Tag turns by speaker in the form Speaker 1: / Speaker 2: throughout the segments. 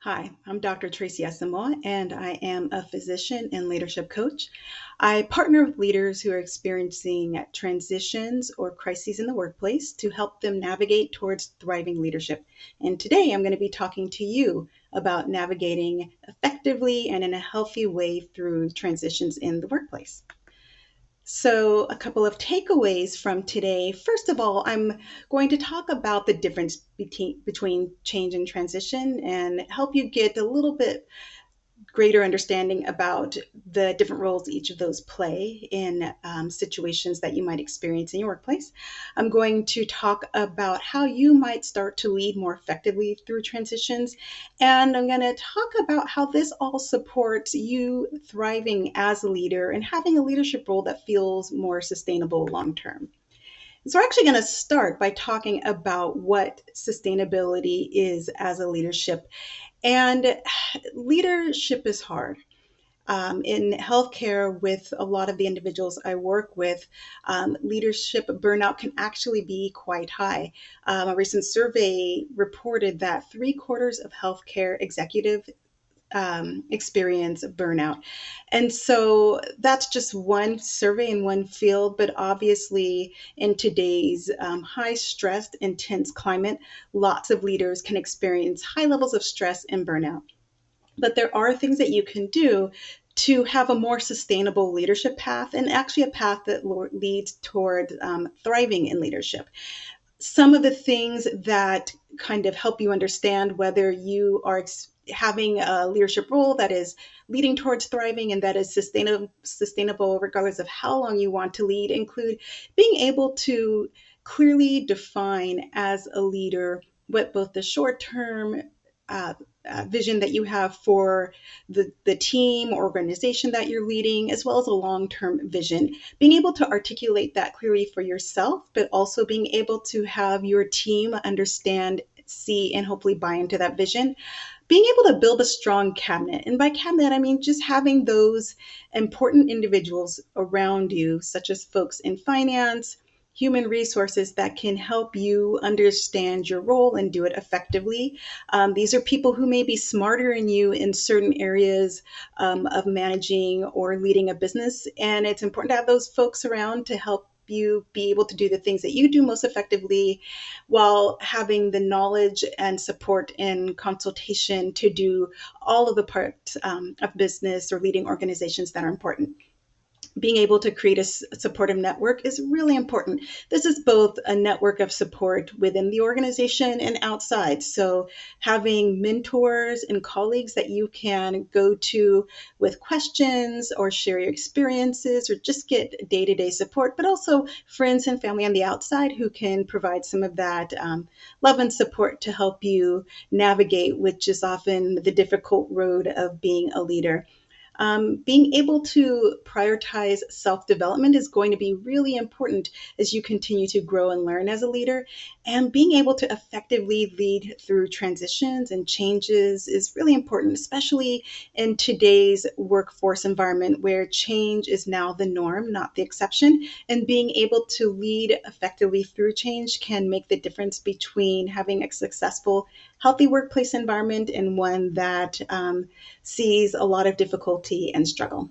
Speaker 1: Hi, I'm Dr. Tracy Asamoah, and I am a physician and leadership coach. I partner with leaders who are experiencing transitions or crises in the workplace to help them navigate towards thriving leadership. And today I'm going to be talking to you about navigating effectively and in a healthy way through transitions in the workplace. So, a couple of takeaways from today. First of all, I'm going to talk about the difference between change and transition and help you get a little bit greater understanding about the different roles each of those play in situations that you might experience in your workplace. I'm going to talk about how you might start to lead more effectively through transitions. And I'm going to talk about how this all supports you thriving as a leader and having a leadership role that feels more sustainable long term. So, we're actually going to start by talking about what sustainability is as a leadership. And leadership is hard. In healthcare, with a lot of the individuals I work with, leadership burnout can actually be quite high. A recent survey reported that three-quarters of healthcare executive experience burnout. And so that's just one survey in one field, but obviously, in today's high stressed, intense climate, lots of leaders can experience high levels of stress and burnout. But there are things that you can do to have a more sustainable leadership path and actually a path that leads toward thriving in leadership. Some of the things that kind of help you understand whether you are having a leadership role that is leading towards thriving and that is sustainable regardless of how long you want to lead include being able to clearly define as a leader what both the short term uh, vision that you have for the team or organization that you're leading, as well as a long term vision. Being able to articulate that clearly for yourself, but also being able to have your team understand, see, and hopefully buy into that vision. Being able to build a strong cabinet. And by cabinet, I mean just having those important individuals around you, such as folks in finance, human resources that can help you understand your role and do it effectively. These are people who may be smarter than you in certain areas of managing or leading a business. And it's important to have those folks around to help you be able to do the things that you do most effectively while having the knowledge and support and consultation to do all of the parts of business or leading organizations that are important. Being able to create a supportive network is really important. This is both a network of support within the organization and outside. So, having mentors and colleagues that you can go to with questions or share your experiences or just get day to day support, but also friends and family on the outside who can provide some of that love and support to help you navigate, which is often the difficult road of being a leader. Being able to prioritize self development is going to be really important as you continue to grow and learn as a leader. And being able to effectively lead through transitions and changes is really important, especially in today's workforce environment where change is now the norm, not the exception. And being able to lead effectively through change can make the difference between having a successful, healthy workplace environment and one that sees a lot of difficulty and struggle.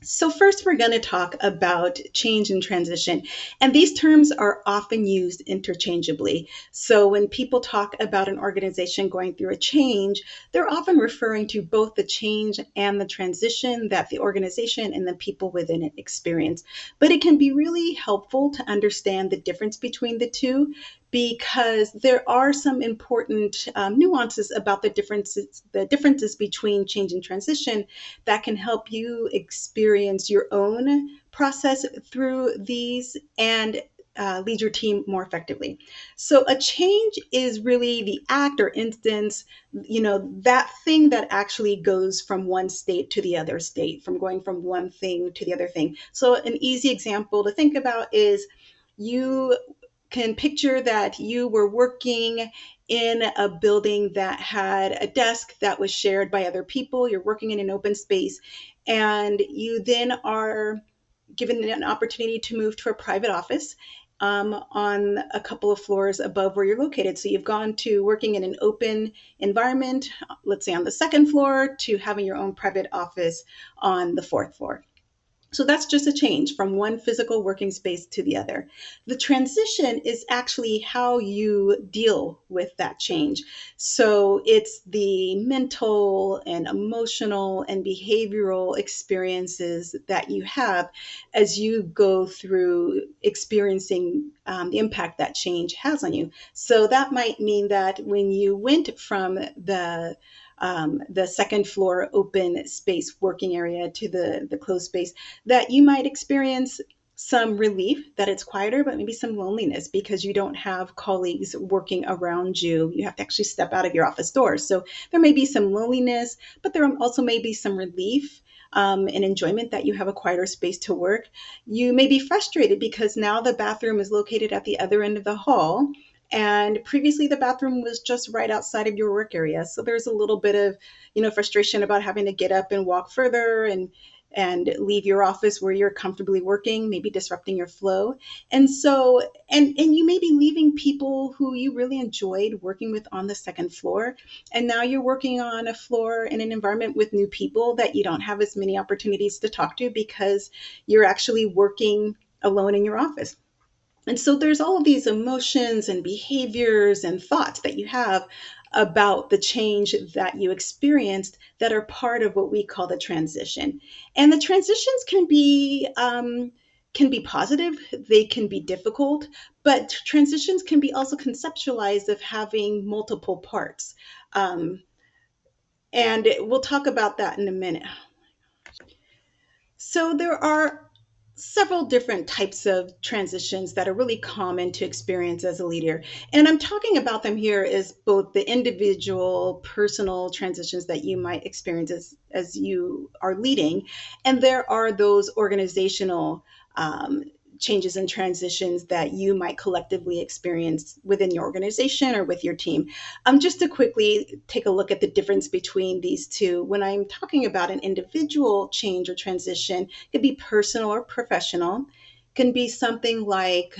Speaker 1: So, first, we're going to talk about change and transition. And these terms are often used interchangeably. So, when people talk about an organization going through a change, they're often referring to both the change and the transition that the organization and the people within it experience. But it can be really helpful to understand the difference between the two because there are some important nuances about the differences between change and transition that can help you experience your own process through these and lead your team more effectively. So a change is really the act or instance, that thing that actually goes from one state to the other state, from going from one thing to the other thing. So an easy example to think about is you can picture that you were working in a building that had a desk that was shared by other people. You're working in an open space, and you then are given an opportunity to move to a private office. on a couple of floors above where you're located. So you've gone to working in an open environment, let's say on the second floor, to having your own private office on the fourth floor. So that's just a change from one physical working space to the other. The transition is actually how you deal with that change. So it's the mental and emotional and behavioral experiences that you have as you go through experiencing the impact that change has on you. So that might mean that when you went from the second floor open space working area to the closed space, that you might experience some relief that it's quieter, but maybe some loneliness because you don't have colleagues working around you. You have to actually step out of your office doors. So there may be some loneliness, but there also may be some relief and enjoyment that you have a quieter space to work. You may be frustrated because now the bathroom is located at the other end of the hall. And previously, the bathroom was just right outside of your work area. So there's a little bit of, frustration about having to get up and walk further and leave your office where you're comfortably working, maybe disrupting your flow. And so, and you may be leaving people who you really enjoyed working with on the second floor. And now you're working on a floor in an environment with new people that you don't have as many opportunities to talk to because you're actually working alone in your office. And so there's all of these emotions and behaviors and thoughts that you have about the change that you experienced that are part of what we call the transition. And the transitions can be positive, they can be difficult, but transitions can be also conceptualized of having multiple parts. And we'll talk about that in a minute. So there are several different types of transitions that are really common to experience as a leader. And I'm talking about them here as both the individual, personal transitions that you might experience as you are leading, and there are those organizational changes and transitions that you might collectively experience within your organization or with your team. Just to quickly take a look at the difference between these two, when I'm talking about an individual change or transition, it could be personal or professional. Can be something like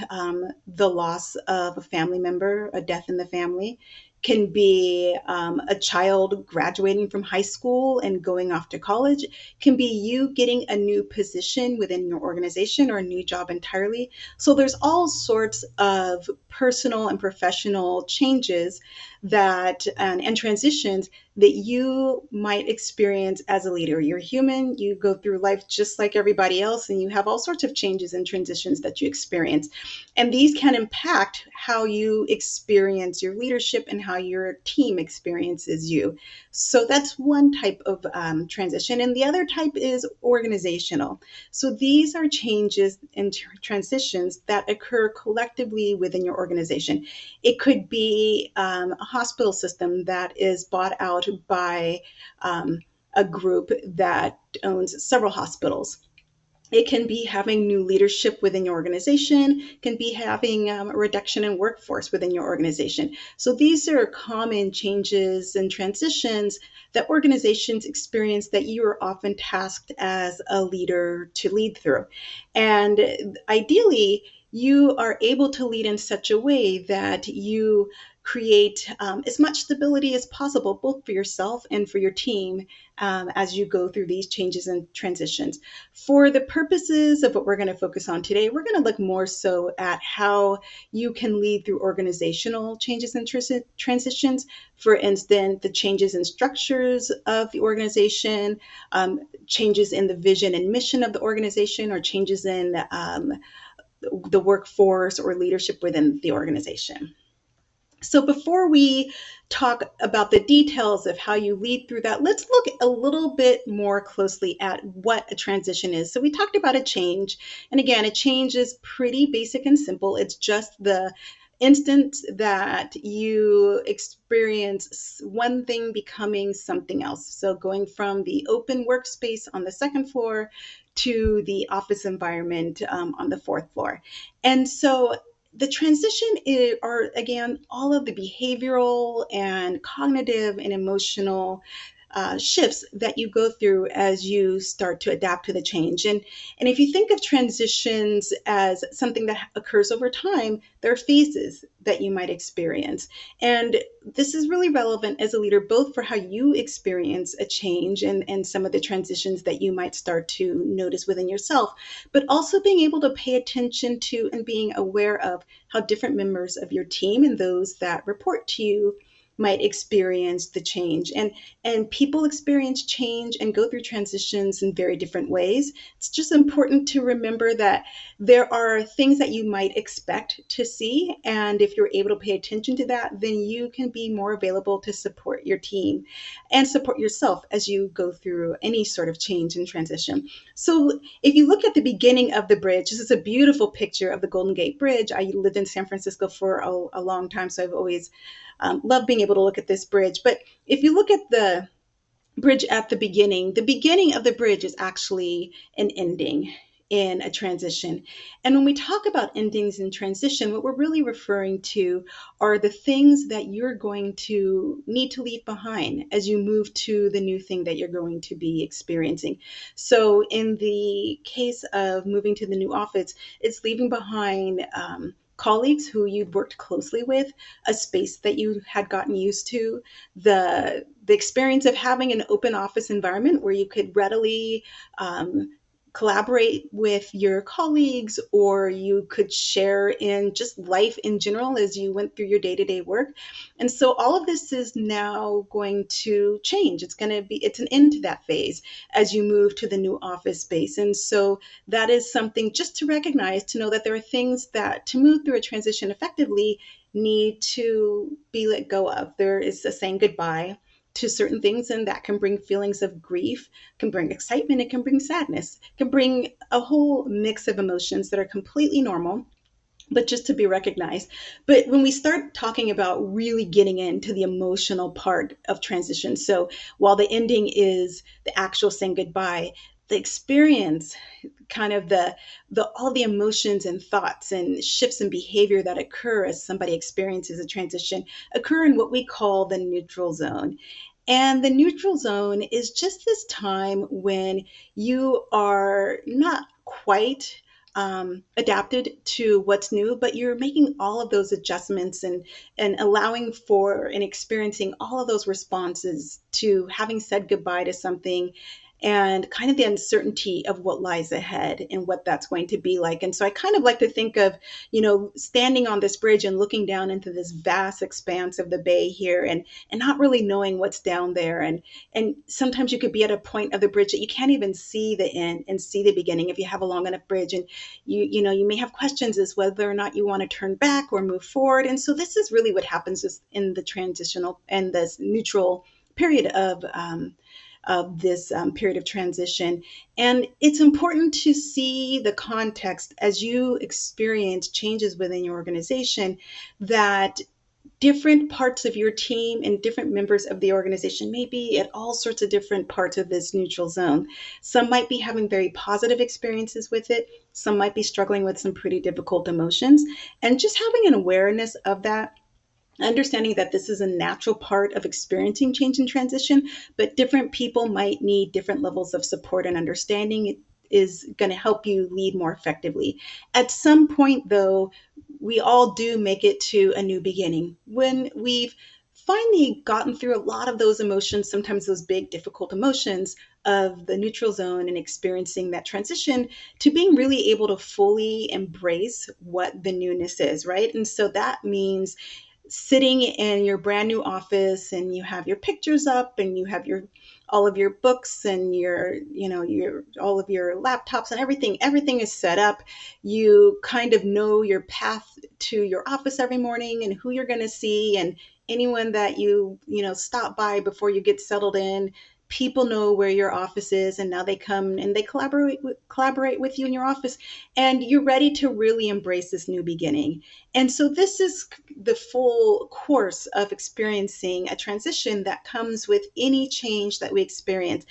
Speaker 1: the loss of a family member, a death in the family. Can be a child graduating from high school and going off to college. Can be you getting a new position within your organization or a new job entirely. So there's all sorts of personal and professional changes that and transitions that you might experience as a leader. You're human, you go through life just like everybody else, and you have all sorts of changes and transitions that you experience. And these can impact how you experience your leadership and how your team experiences you. So that's one type of transition. And the other type is organizational. So these are changes and transitions that occur collectively within your organization. It could be a hospital system that is bought out by a group that owns several hospitals. It can be having new leadership within your organization, can be having a reduction in workforce within your organization. So these are common changes and transitions that organizations experience that you are often tasked as a leader to lead through. And ideally, you are able to lead in such a way that you create as much stability as possible, both for yourself and for your team as you go through these changes and transitions. For the purposes of what we're going to focus on today, we're going to look more so at how you can lead through organizational changes and transitions. For instance, the changes in structures of the organization, changes in the vision and mission of the organization, or changes in the workforce or leadership within the organization. So before we talk about the details of how you lead through that, let's look a little bit more closely at what a transition is. So we talked about a change. And again, a change is pretty basic and simple. It's just the instance that you experience one thing becoming something else. So going from the open workspace on the second floor to the office environment on the fourth floor. And so the transition are, again, all of the behavioral and cognitive and emotional shifts that you go through as you start to adapt to the change. And if you think of transitions as something that occurs over time, there are phases that you might experience. And this is really relevant as a leader, both for how you experience a change and some of the transitions that you might start to notice within yourself, but also being able to pay attention to and being aware of how different members of your team and those that report to you might experience the change. And people experience change and go through transitions in very different ways. It's just important to remember that there are things that you might expect to see, and if you're able to pay attention to that, then you can be more available to support your team and support yourself as you go through any sort of change and transition. So if you look at the beginning of the bridge, this is a beautiful picture of the Golden Gate Bridge. I lived in San Francisco for a long time, so I've always loved being able to look at this bridge. But if you look at the bridge at the beginning of the bridge is actually an ending in a transition. And when we talk about endings in transition, what we're really referring to are the things that you're going to need to leave behind as you move to the new thing that you're going to be experiencing. So in the case of moving to the new office, it's leaving behind colleagues who you'd worked closely with, a space that you had gotten used to, the experience of having an open office environment where you could readily collaborate with your colleagues, or you could share in just life in general as you went through your day-to-day work. And so all of this is now going to change. It's an end to that phase as you move to the new office space. And so that is something just to recognize, to know that there are things that to move through a transition effectively need to be let go of. There is a saying goodbye to certain things, and that can bring feelings of grief, can bring excitement, it can bring sadness, it can bring a whole mix of emotions that are completely normal, but just to be recognized. But when we start talking about really getting into the emotional part of transition, so while the ending is the actual saying goodbye, the experience, kind of the all the emotions and thoughts and shifts in behavior that occur as somebody experiences a transition occur in what we call the neutral zone. And the neutral zone is just this time when you are not quite adapted to what's new, but you're making all of those adjustments and allowing for and experiencing all of those responses to having said goodbye to something, and kind of the uncertainty of what lies ahead and what that's going to be like. And so I kind of like to think of, standing on this bridge and looking down into this vast expanse of the bay here, and not really knowing what's down there. And sometimes you could be at a point of the bridge that you can't even see the end and see the beginning if you have a long enough bridge. And you may have questions as whether or not you want to turn back or move forward. And so this is really what happens in the transitional and this neutral period of this period of transition. And it's important to see the context as you experience changes within your organization, that different parts of your team and different members of the organization may be at all sorts of different parts of this neutral zone. Some might be having very positive experiences with it. Some might be struggling with some pretty difficult emotions. And just having an awareness of that, understanding that this is a natural part of experiencing change and transition, but different people might need different levels of support and understanding is going to help you lead more effectively. At some point, though, we all do make it to a new beginning. When we've finally gotten through a lot of those emotions, sometimes those big, difficult emotions of the neutral zone, and experiencing that transition to being really able to fully embrace what the newness is, right? And so that means sitting in your brand new office, and you have your pictures up, and you have all of your books and your all of your laptops, and everything is set up. You kind of know your path to your office every morning and who you're going to see, and anyone that stop by before you get settled in. People know where your office is, and now they come and they collaborate with you in your office, and you're ready to really embrace this new beginning. And so this is the full course of experiencing a transition that comes with any change that we experience.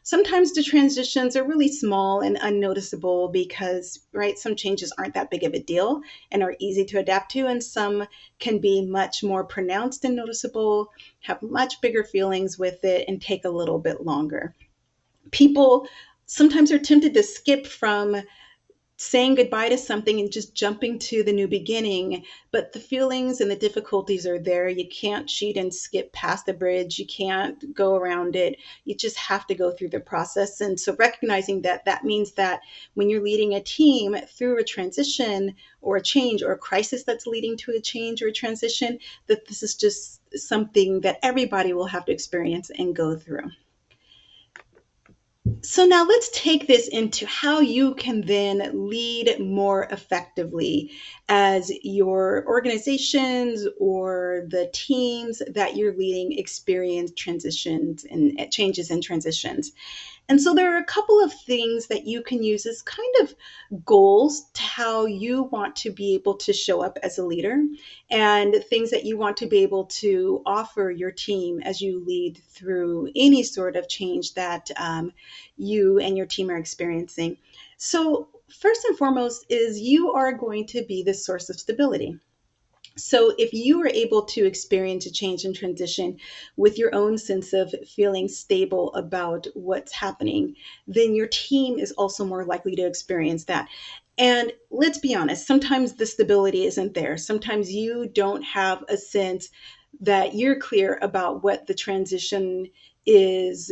Speaker 1: Sometimes the transitions are really small and unnoticeable because, right, some changes aren't that big of a deal and are easy to adapt to, and some can be much more pronounced and noticeable, have much bigger feelings with it, and take a little bit longer. People sometimes are tempted to skip from saying goodbye to something and just jumping to the new beginning. But the feelings and the difficulties are there. You can't cheat and skip past the bridge. You can't go around it. You just have to go through the process. And so recognizing that that means that when you're leading a team through a transition or a change or a crisis that's leading to a change or a transition, that this is just something that everybody will have to experience and go through. So now let's take this into how you can then lead more effectively as your organizations or the teams that you're leading experience transitions and changes and transitions. And so there are a couple of things that you can use as kind of goals to how you want to be able to show up as a leader and things that you want to be able to offer your team as you lead through any sort of change that you and your team are experiencing. So, first and foremost, is you are going to be the source of stability. So, if you are able to experience a change and transition with your own sense of feeling stable about what's happening, then your team is also more likely to experience that. And let's be honest, sometimes the stability isn't there. Sometimes you don't have a sense that you're clear about what the transition is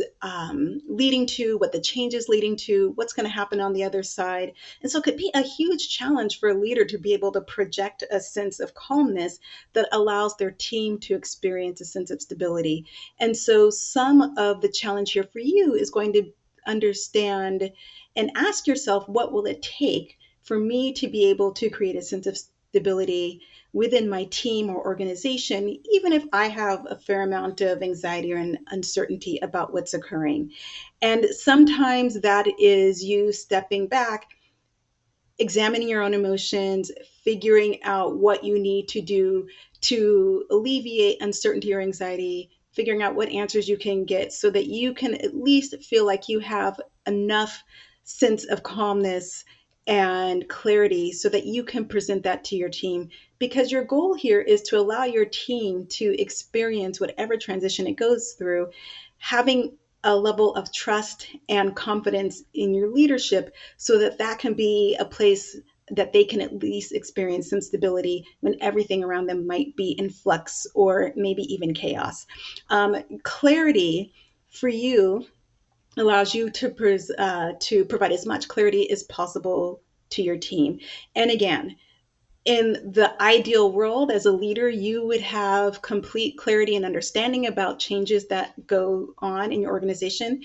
Speaker 1: leading to, what the change is leading to, what's going to happen on the other side. And so it could be a huge challenge for a leader to be able to project a sense of calmness that allows their team to experience a sense of stability. And so some of the challenge here for you is going to understand and ask yourself, what will it take for me to be able to create a sense of stability within my team or organization, even if I have a fair amount of anxiety or uncertainty about what's occurring. And sometimes that is you stepping back, examining your own emotions, figuring out what you need to do to alleviate uncertainty or anxiety, figuring out what answers you can get so that you can at least feel like you have enough sense of calmness and clarity so that you can present that to your team. Because your goal here is to allow your team to experience whatever transition it goes through, having a level of trust and confidence in your leadership so that that can be a place that they can at least experience some stability when everything around them might be in flux or maybe even chaos. Clarity for you allows you to provide as much clarity as possible to your team. And again, in the ideal world, as a leader, you would have complete clarity and understanding about changes that go on in your organization.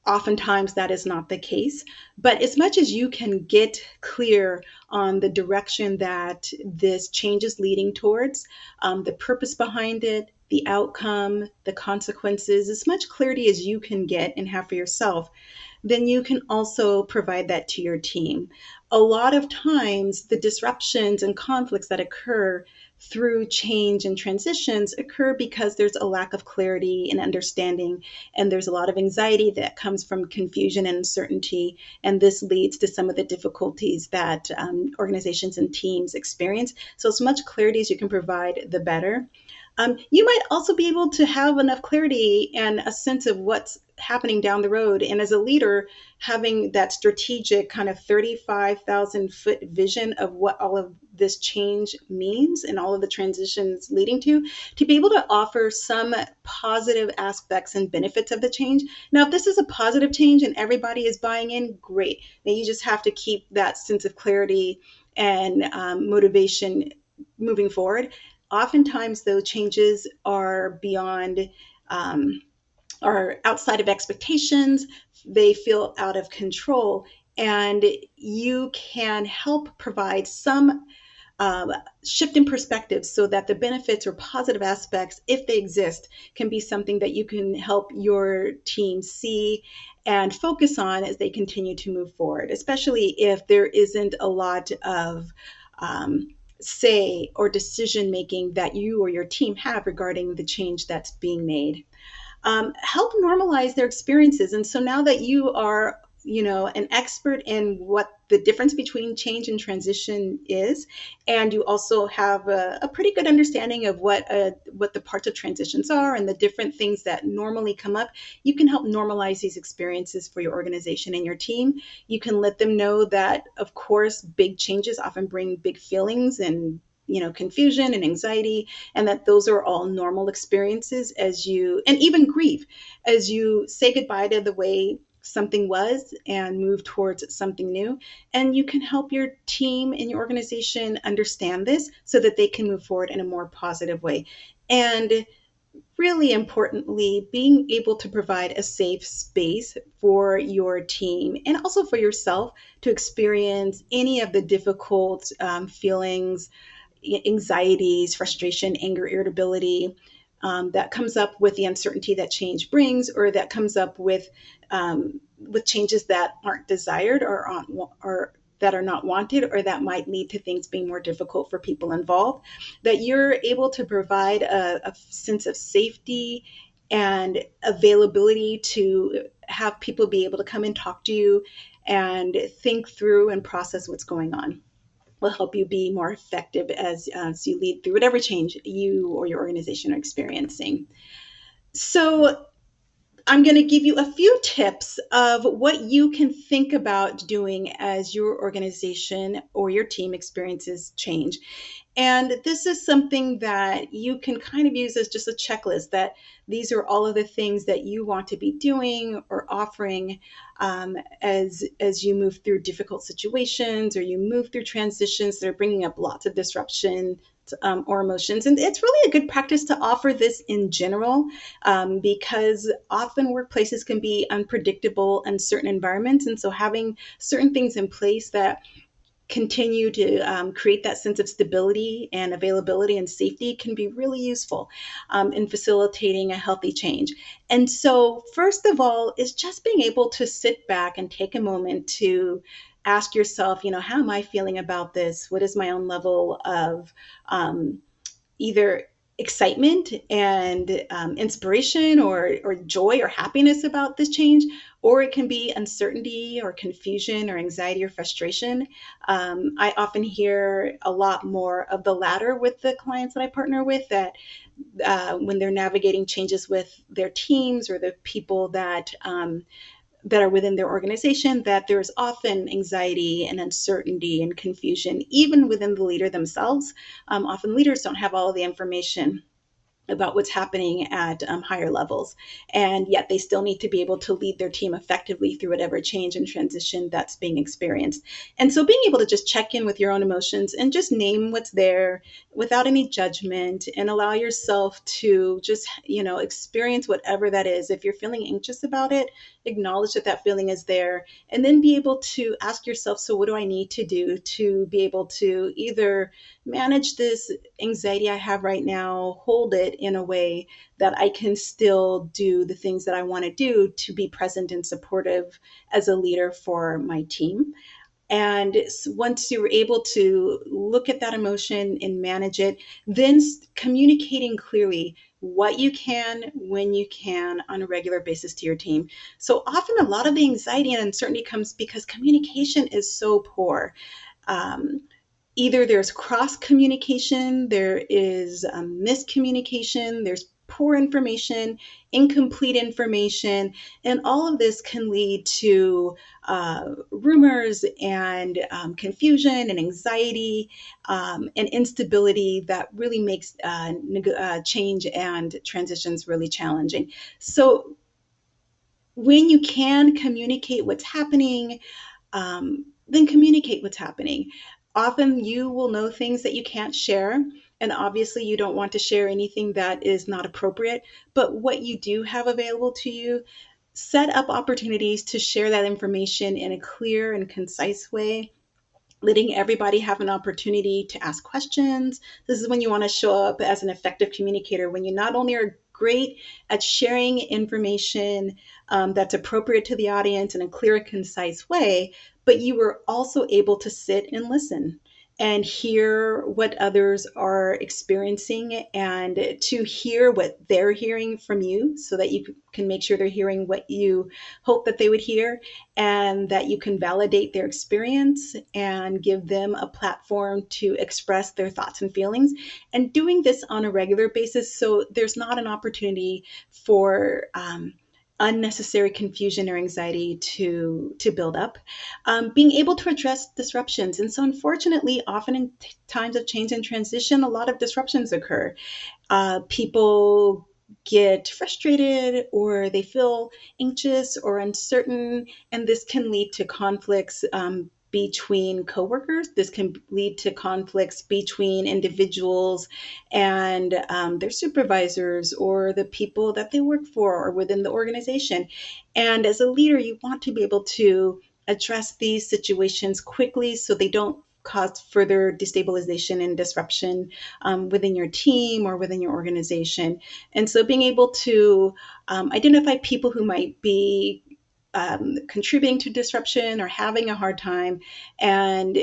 Speaker 1: Oftentimes, that is not the case. But as much as you can get clear on the direction that this change is leading towards, the purpose behind it, the outcome, the consequences, as much clarity as you can get and have for yourself, then you can also provide that to your team. A lot of times, the disruptions and conflicts that occur through change and transitions occur because there's a lack of clarity and understanding, and there's a lot of anxiety that comes from confusion and uncertainty, and this leads to some of the difficulties that organizations and teams experience. So as much clarity as you can provide, the better. You might also be able to have enough clarity and a sense of what's happening down the road. And as a leader, having that strategic kind of 35,000-foot vision of what all of this change means and all of the transitions leading to be able to offer some positive aspects and benefits of the change. Now, if this is a positive change and everybody is buying in, great. Now you just have to keep that sense of clarity and motivation moving forward. Oftentimes, though, changes are beyond, are outside of expectations. They feel out of control, and you can help provide some shift in perspective so that the benefits or positive aspects, if they exist, can be something that you can help your team see and focus on as they continue to move forward, especially if there isn't a lot of say or decision making that you or your team have regarding the change that's being made. help normalize their experiences. And so now that you are, an expert in what the difference between change and transition is, and you also have a pretty good understanding of what the parts of transitions are and the different things that normally come up, you can help normalize these experiences for your organization and your team. You can let them know that, of course, big changes often bring big feelings and confusion and anxiety, and that those are all normal experiences and even grief, as you say goodbye to the way something was and move towards something new. And you can help your team and your organization understand this so that they can move forward in a more positive way. And really importantly, being able to provide a safe space for your team and also for yourself to experience any of the difficult feelings, anxieties, frustration, anger, irritability, that comes up with the uncertainty that change brings, or that comes up with changes that aren't desired or that are not wanted, or that might lead to things being more difficult for people involved. That you're able to provide a sense of safety and availability to have people be able to come and talk to you and think through and process what's going on, will help you be more effective as you lead through whatever change you or your organization are experiencing. So, I'm going to give you a few tips of what you can think about doing as your organization or your team experiences change. And this is something that you can kind of use as just a checklist, that these are all of the things that you want to be doing or offering as you move through difficult situations or you move through transitions that are bringing up lots of disruption or emotions. And it's really a good practice to offer this in general, because often workplaces can be unpredictable in certain environments. And so having certain things in place that continue to create that sense of stability and availability and safety can be really useful in facilitating a healthy change. And so, first of all, is just being able to sit back and take a moment to ask yourself, how am I feeling about this? What is my own level of either excitement and inspiration or joy or happiness about this change, or it can be uncertainty or confusion or anxiety or frustration. I often hear a lot more of the latter with the clients that I partner with, that when they're navigating changes with their teams or the people that are within their organization, that there's often anxiety and uncertainty and confusion, even within the leader themselves. Often leaders don't have all of the information about what's happening at higher levels. And yet they still need to be able to lead their team effectively through whatever change and transition that's being experienced. And so being able to just check in with your own emotions and just name what's there without any judgment, and allow yourself to just, experience whatever that is. If you're feeling anxious about it, acknowledge that that feeling is there, and then be able to ask yourself, so what do I need to do to be able to either manage this anxiety I have right now, hold it in a way that I can still do the things that I want to do to be present and supportive as a leader for my team. And once you're able to look at that emotion and manage it, then communicating clearly what you can, when you can, on a regular basis to your team. So often a lot of the anxiety and uncertainty comes because communication is so poor. Um, Either there's cross communication, there is miscommunication, there's poor information, incomplete information, and all of this can lead to rumors and confusion and anxiety and instability that really makes change and transitions really challenging. So when you can communicate what's happening, then communicate what's happening. Often you will know things that you can't share, and obviously you don't want to share anything that is not appropriate. But what you do have available to you, set up opportunities to share that information in a clear and concise way, letting everybody have an opportunity to ask questions. This is when you want to show up as an effective communicator, when you not only are great at sharing information that's appropriate to the audience in a clear and concise way, but you were also able to sit and listen and hear what others are experiencing and to hear what they're hearing from you so that you can make sure they're hearing what you hope that they would hear, and that you can validate their experience and give them a platform to express their thoughts and feelings, and doing this on a regular basis so there's not an opportunity for unnecessary confusion or anxiety to build up. Being able to address disruptions. And so, unfortunately, often in times of change and transition, a lot of disruptions occur. People get frustrated or they feel anxious or uncertain, and this can lead to conflicts between coworkers. This can lead to conflicts between individuals and their supervisors or the people that they work for or within the organization. And as a leader, you want to be able to address these situations quickly so they don't cause further destabilization and disruption within your team or within your organization. And so being able to identify people who might be contributing to disruption or having a hard time, and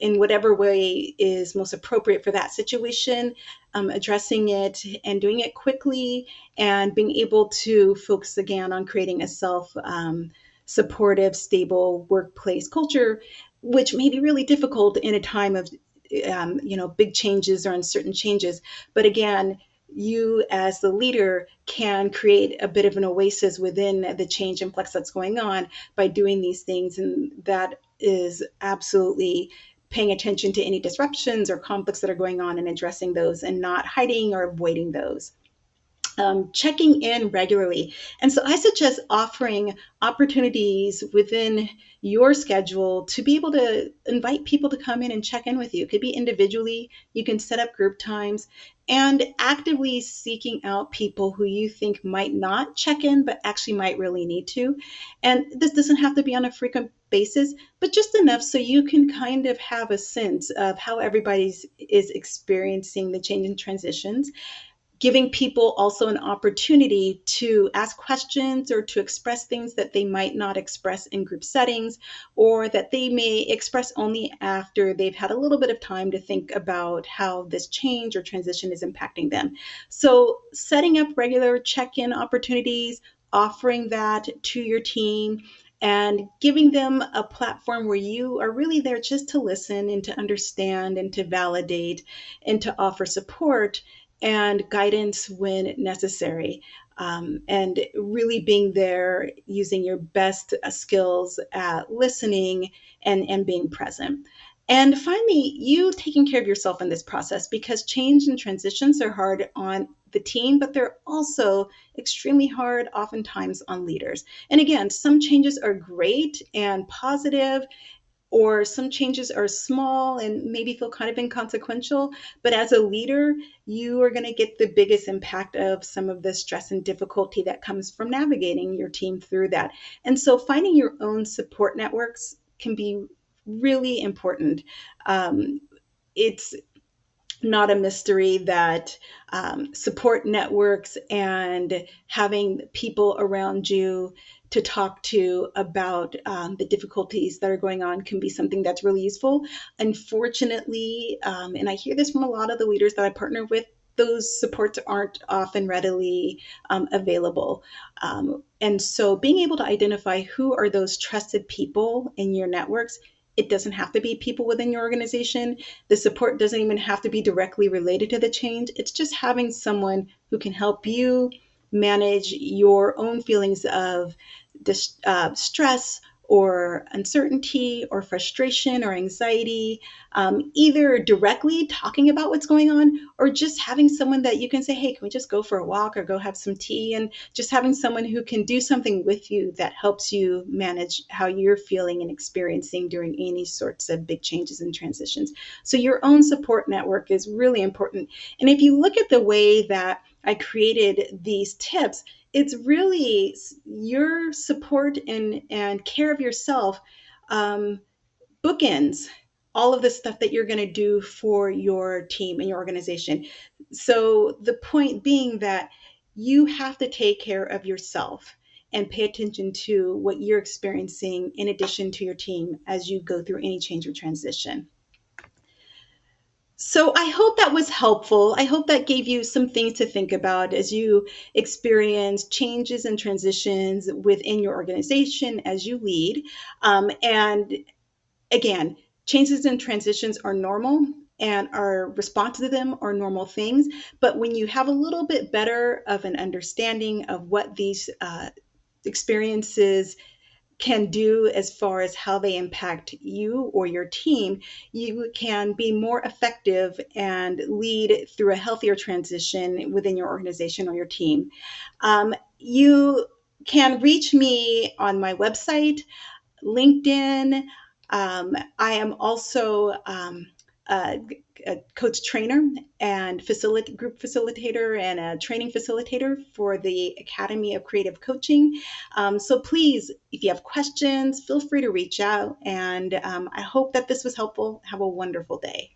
Speaker 1: in whatever way is most appropriate for that situation, addressing it and doing it quickly, and being able to focus again on creating a self supportive, stable workplace culture, which may be really difficult in a time of big changes or uncertain changes. But again, you as the leader can create a bit of an oasis within the change and flux that's going on by doing these things. And that is absolutely paying attention to any disruptions or conflicts that are going on and addressing those and not hiding or avoiding those. Checking in regularly. And so I suggest offering opportunities within your schedule to be able to invite people to come in and check in with you. It could be individually, you can set up group times, and actively seeking out people who you think might not check in, but actually might really need to. And this doesn't have to be on a frequent basis, but just enough so you can kind of have a sense of how everybody is experiencing the change and transitions, giving people also an opportunity to ask questions or to express things that they might not express in group settings, or that they may express only after they've had a little bit of time to think about how this change or transition is impacting them. So setting up regular check-in opportunities, offering that to your team, and giving them a platform where you are really there just to listen and to understand and to validate and to offer support and guidance when necessary. And really being there using your best skills at listening and being present. And finally, you taking care of yourself in this process, because change and transitions are hard on the team, but they're also extremely hard oftentimes on leaders. And again, some changes are great and positive, or some changes are small and maybe feel kind of inconsequential. But as a leader, you are going to get the biggest impact of some of the stress and difficulty that comes from navigating your team through that. And so finding your own support networks can be really important. It's not a mystery that support networks and having people around you to talk to about the difficulties that are going on can be something that's really useful. Unfortunately, and I hear this from a lot of the leaders that I partner with, those supports aren't often readily available. And so being able to identify who are those trusted people in your networks. It doesn't have to be people within your organization. The support doesn't even have to be directly related to the change. It's just having someone who can help you manage your own feelings of stress or uncertainty or frustration or anxiety, either directly talking about what's going on, or just having someone that you can say, hey, can we just go for a walk or go have some tea? And just having someone who can do something with you that helps you manage how you're feeling and experiencing during any sorts of big changes and transitions. So your own support network is really important. And if you look at the way that I created these tips, it's really your support and care of yourself bookends all of the stuff that you're going to do for your team and your organization. So the point being that you have to take care of yourself and pay attention to what you're experiencing in addition to your team as you go through any change or transition. So I hope that was helpful. I hope that gave you some things to think about as you experience changes and transitions within your organization as you lead. And again, changes and transitions are normal, and our response to them are normal things. But when you have a little bit better of an understanding of what these experiences can do as far as how they impact you or your team, you can be more effective and lead through a healthier transition within your organization or your team. You can reach me on my website, LinkedIn. I am also a, a coach trainer and group facilitator and a training facilitator for the Academy of Creative Coaching. So please, if you have questions, feel free to reach out. And I hope that this was helpful. Have a wonderful day.